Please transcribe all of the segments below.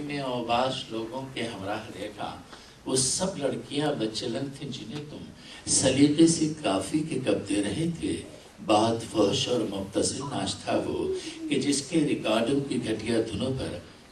میں اوباش لوگوں کے ہمراہ دیکھا، وہ سب لڑکیاں بچلن تھیں جنہیں تم سلیقے سے کافی کے کب دے رہے تھے۔ بہت فحش اور مبتذل ناچ تھا وہ کہ جس کے ریکارڈوں کی گھٹیا دھنوں پر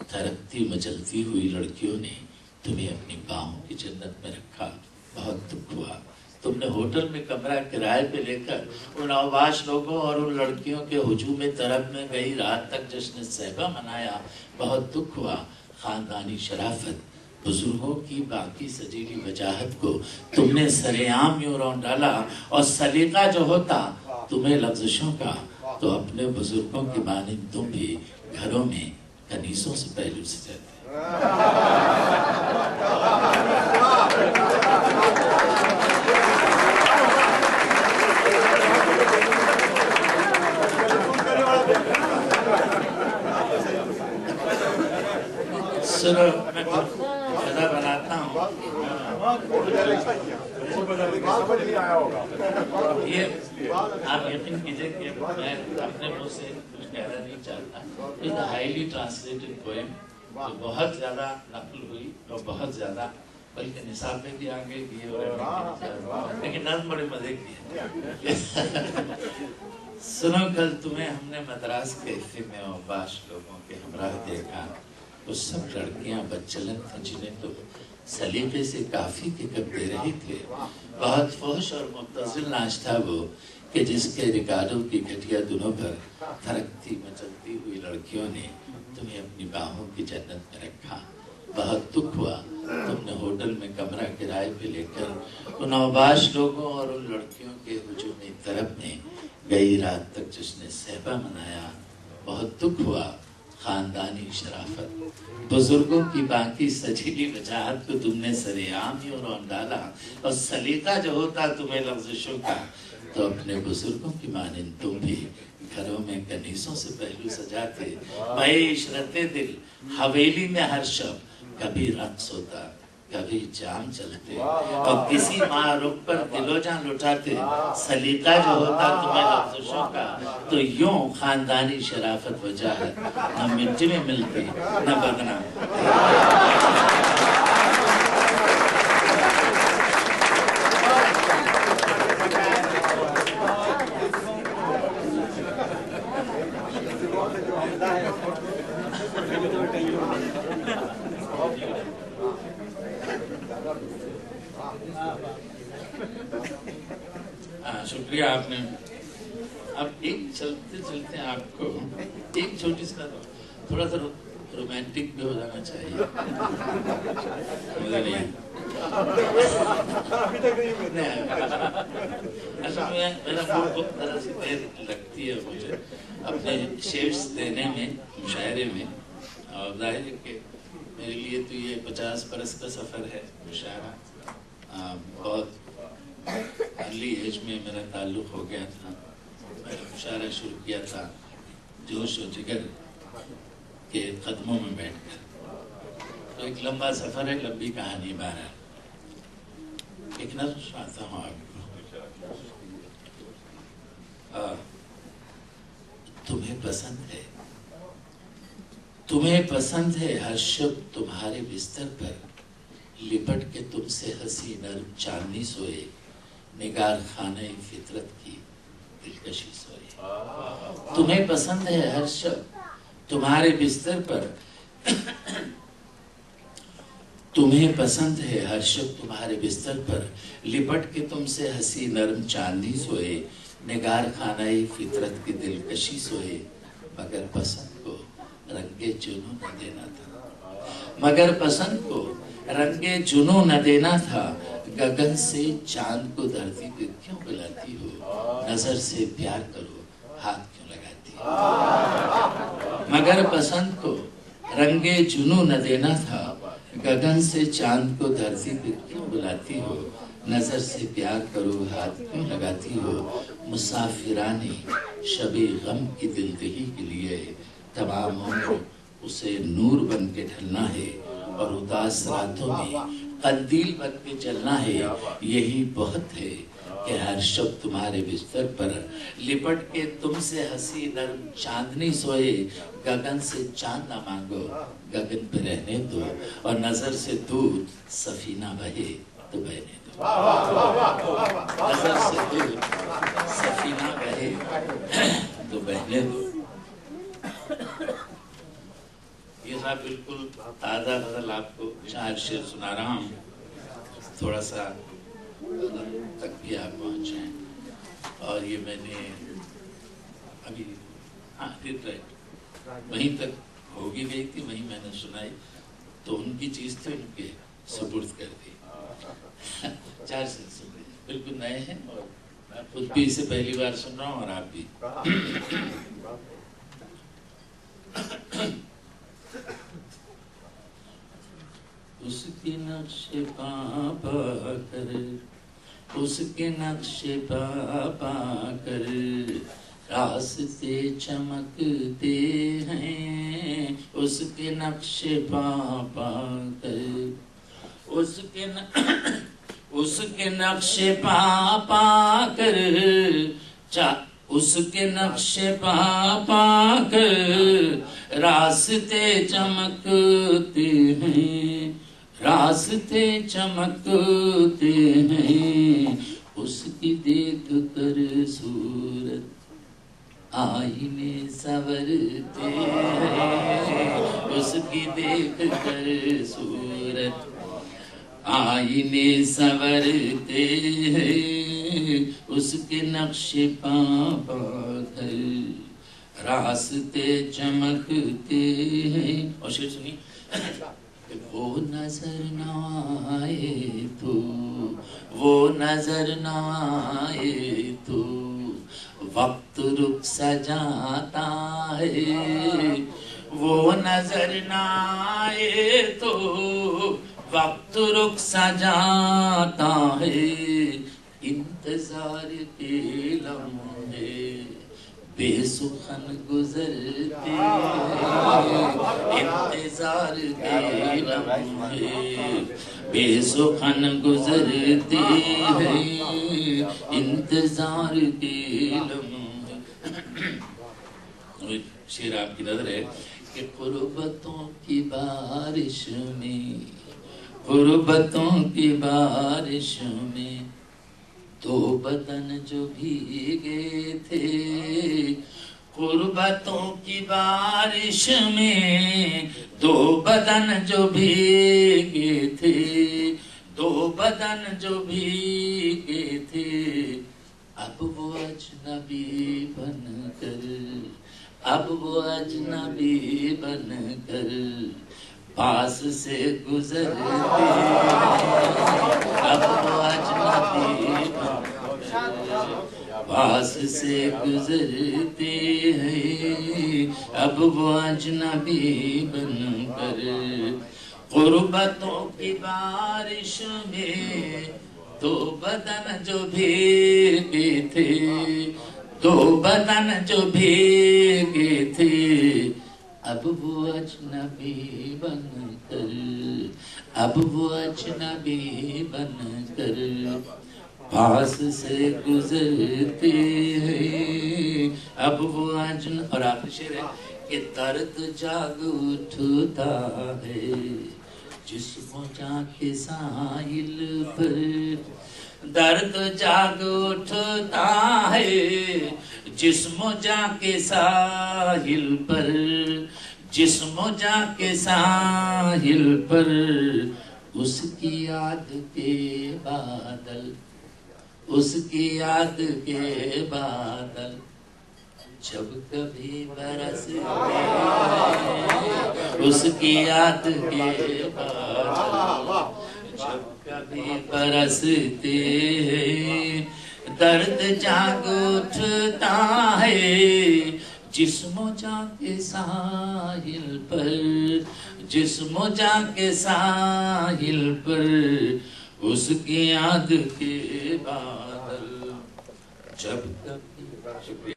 تھرکتی مچلتی ہوئی لڑکیوں نے تمہیں اپنی باہوں کی جنت میں رکھا۔ بہت دکھ ہوا، تم نے ہوٹل میں کمرہ کرائے پہ لے کر ان اوباش لوگوں اور ان لڑکیوں کے ہجوم طرب میں گئی رات تک جشن صہبا منایا۔ بہت دکھ ہوا، خاندانی شرافت، بزرگوں کی باقی سجیلی وجاہت کو تم نے سرعام یوں رون ڈالا، اور سلیقہ جو ہوتا تمہیں لغزشوں کا تو اپنے بزرگوں کی مانند تم بھی گھروں میں کنیسوں سے پہلو سے جاتے۔ سنو، میں خدا بناتا ہوں، یہ آپ یقین کیجئے کہ میں اپنے منہ سے کچھ کہنا نہیں چاہتا۔ یہ ہائیلی ٹرانسلیٹڈ پوئم جو بہت زیادہ نقل ہوئی اور بہت زیادہ بلکہ نصاب میں بھی آگے دیے ہوئے، لیکن نظم بڑے مزے کی ہے۔ سنو، کل تمہیں ہم نے مدراس کیفے میں اوباش لوگوں کے ہمراہ دیکھا، وہ سب لڑکیاں بچلن تھیں جنہیں تم سلیقے سے کافی کے کب دے رہے تھے۔ بہت فحش اور مبتذل ناچ تھا وہ کہ جس کے ریکارڈوں کی گھٹیا دنوں پر تھرکتی مچلتی ہوئی لڑکیوں نے تمہیں اپنی باہوں کی جنت میں رکھا۔ بہت دکھ ہوا، تم نے ہوٹل میں کمرہ کرائے پہ لے کر ان اوباش لوگوں اور ان لڑکیوں کے ہجومی طرب میں گئی رات تک جشن صہبا منایا۔ بہت دکھ ہوا، خاندانی شرافت، بزرگوں کی باقی سجیلی وجاہت کو تم نے سرعام یوں رون ڈالا، اور سلیقہ جو ہوتا تمہیں لغزشوں کا تو اپنے بزرگوں کی مانند تم بھی گھروں میں کنیسوں سے پہلو سجاتے۔ بھائی عشرت دل، حویلی میں ہر شب کبھی رقص ہوتا، کبھی جام چلتے، اور کسی معروف پر دل و جان لٹاتے۔ سلیقہ جو ہوتا تمہیں لغزشوں کا تو یوں خاندانی شرافت وجاہت نہ مٹی میں ملتی نہ بدنام۔ شکریہ آپ نے۔ اب ایک چلتے چلتے آپ کو ایک چھوٹی سی تھوڑا سا رومانٹک بھی ہو جانا چاہیے، مجھے نہیں میرا موڈ بہت طرح سے دیر لگتی ہے مجھے اپنے شیئرس دینے میں، مشاعرے میں، اور ظاہر ہے کہ میرے لیے تو یہ 50 برس کا سفر ہے مشاعرہ۔ بہت ارلی ایج میں میرا تعلق ہو گیا تھا، میں نے مشاعرہ شروع کیا تھا جوش و جگر کے قدموں میں بیٹھ کر۔ تو ایک لمبا سفر ہے، لمبی کہانی بہرحال۔ ایک نظم سناتا ہوں آپ کو۔ تمہیں پسند ہے، تمہیں پسند ہے ہر شب تمہارے بستر پر لپٹ کے تم سے ہنسی نرم چاندنی سوئے، نگار خانہ فطرت کی دلکشی سوئے۔ تمہیں پسند ہے ہر شب تمہارے بستر پر، تمہیں پسند ہے ہر شب تمہارے بستر پر لپٹ کے تم سے ہنسی نرم چاندنی سوئے، نگار خانہ فطرت کی دلکشی سوئے۔ مگر پسند کو رنگے جنوں نہ دینا تھا، مگر پسند کو رنگے جنوں نہ دینا تھا، گگن سے چاند کو دھرتی پہ کیوں بلاتی ہو، نظر سے پیار کرو ہاتھ کیوں لگاتی ہو۔ مگر پسند کو رنگے جنوں نہ دینا تھا، گگن سے چاند کو دھرتی پہ کیوں بلاتی ہو، نظر سے پیار کرو ہاتھ کیوں لگاتی ہو۔ مسافرانی شب غم کی دلدہی کے لیے تمام عمر اسے نور بن کے ڈھلنا ہے، اور اداس راتوں میں قندیل بن کے چلنا ہے، یہی بہت ہے کہ ہر شب تمہارے بستر پر لپٹ کے تم سے ہنسی نرم چاندنی سوئے، گگن سے چاند نہ مانگو گگن پہ رہنے دو، اور نظر سے دور سفینہ بہے تو بہنے دو، نظر سے دور سفینہ بہے تو بہنے دو۔ یہ تھا بالکل تازہ غزل، آپ کو 4 شعر سنا رہا ہوں، تھوڑا سا تک بھی آپ پہنچ جائیں۔ اور یہ میں نے ابھی وہیں تک ہوگی گئی تھی، وہیں میں نے سنائی، تو ان کی چیز تو ان کے سپرد کر دی۔ 4 سلسلے بالکل نئے ہیں، اور میں خود بھی اسے پہلی بار سن رہا ہوں، اور آپ بھی۔ اس کے نقش پا پا کر، اس کے نقش پا پا کر راستے چمکتے ہیں، اس کے نقش پا پا کر، اس کے نقش پا پا کر، اس کے نقش پا پا کر راستے چمکتے ہیں، راستے چمکتے ہیں، اس کی دیکھ کر صورت آئینے سنورتے ہیں، اس کی دیکھ کر صورت آئینے سنورتے ہیں، اس کے نقش پا پا کر راستے چمکتے ہیں۔ اور شعر سنی، وہ نظر نہ آئے تو، وہ نظر نہ آئے تو وقت رک سجاتا ہے، وہ نظر نہ آئے تو وقت رک سجاتا ہے، انتظار کے لمحے بے سخن گزرتے ہیں، انتظار کے لمحے بے سخن گزرتے ہیں، انتظار کے لمحے۔ شعر آپ کی نظر ہے کہ قربتوں کی بارش میں، قربتوں کی بارش میں دو بدن جو بھیگے تھے، قربتوں کی بارش میں دو بدن جو بھیگے تھے، دو بدن جو بھیگے تھے، اب وہ اجنبی بن کر، اب وہ اجنبی بن کر پاس سے گزرتے ہیں، اب وہ اجنبی پاس سے گزرتے ہیں، اب وہ اجنبی بن کر قربتوں کی بارش میں دو بدن جو بھیگے تھے، دو بدن جو بھیگے تھے، اب وہ اجنبی بن کر، اب وہ اجنبی بن کر پاس سے گزرتے ہیں، اب وہ اور آخری شعر ہے کہ درد جاگ اٹھتا ہے جسم جاں کے ساحل پر، درد جاگ اٹھتا ہے جسم جاں کے ساحل پر، جسم جاں کے ساحل پر، اس کی یاد کے بادل، اس کی یاد کے بادل جب کبھی برستے ہیں، اس کی یاد کے بادل جب کبھی برستے ہیں، درد جاگ اٹھتا ہے جسم و جاں کے ساحل پر، جسم و جاں کے ساحل پر، اس کی یاد کے بادل جب کبھی